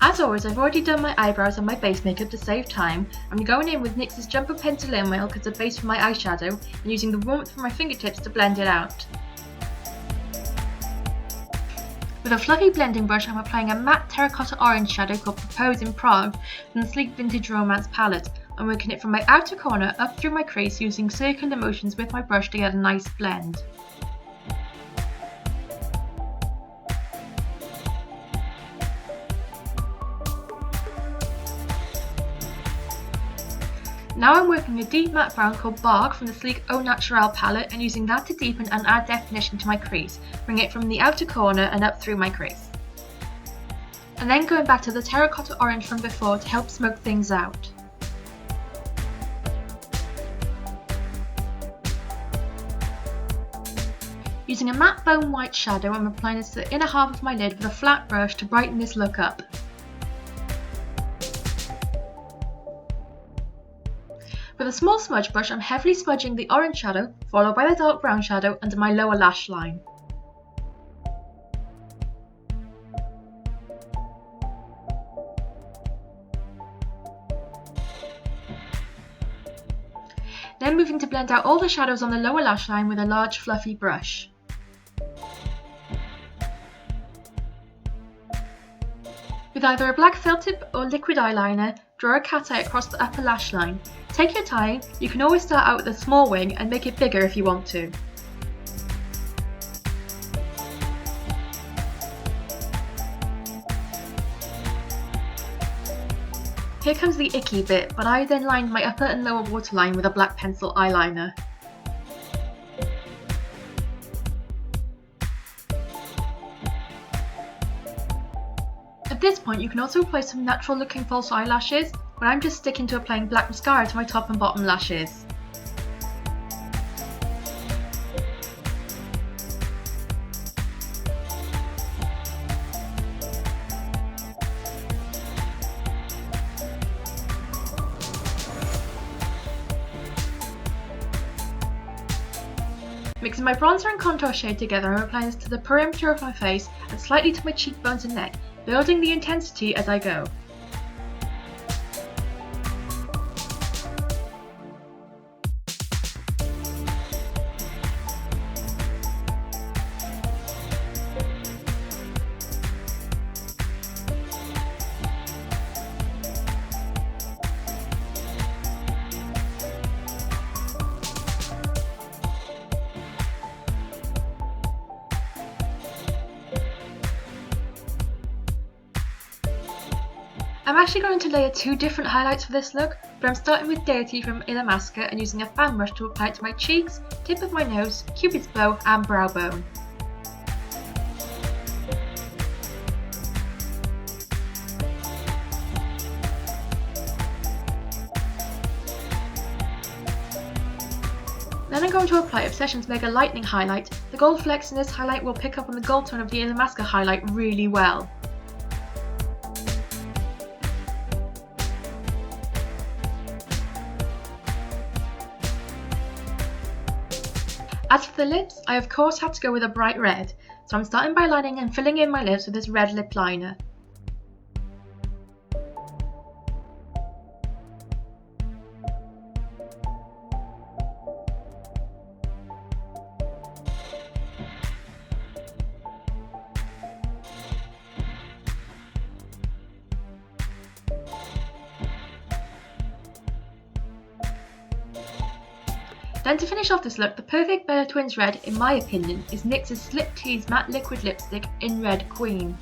As always, I've already done my eyebrows and my base makeup to save time. I'm going in with NYX's Jumbo Pencil in Oil as a base for my eyeshadow and using the warmth from my fingertips to blend it out. With a fluffy blending brush, I'm applying a matte terracotta orange shadow called Propose in Prague from the sleek Vintage Romance palette. I'm working it from my outer corner up through my crease using circular motions with my brush to get a nice blend. Now I'm working a deep matte brown called Bark from the sleek Au Naturel palette and using that to deepen and add definition to my crease, bring it from the outer corner and up through my crease. And then going back to the terracotta orange from before to help smoke things out. Using a matte bone white shadow, I'm applying this to the inner half of my lid with a flat brush to brighten this look up. With a small smudge brush, I'm heavily smudging the orange shadow, followed by the dark brown shadow under my lower lash line. Then moving to blend out all the shadows on the lower lash line with a large fluffy brush. With either a black felt tip or liquid eyeliner, draw a cat eye across the upper lash line. Take your time, you can always start out with a small wing and make it bigger if you want to. Here comes the icky bit, but I then lined my upper and lower waterline with a black pencil eyeliner. At this point you can also apply some natural looking false eyelashes, but I'm just sticking to applying black mascara to my top and bottom lashes. Mixing my bronzer and contour shade together, I'm applying this to the perimeter of my face and slightly to my cheekbones and neck, building the intensity as I go. I'm actually going to layer two different highlights for this look, but I'm starting with Deity from Illamasqua and using a fan brush to apply it to my cheeks, tip of my nose, cupid's bow and brow bone. Then I'm going to apply Obsession's Mega Lightning highlight. The gold flecks in this highlight will pick up on the gold tone of the Illamasqua highlight really well. As for the lips, I of course had to go with a bright red, so I'm starting by lining and filling in my lips with this red lip liner. Then to finish off this look, the perfect Bella Twins red, in my opinion, is NYX's Slip Tease Matte Liquid Lipstick in Red Queen.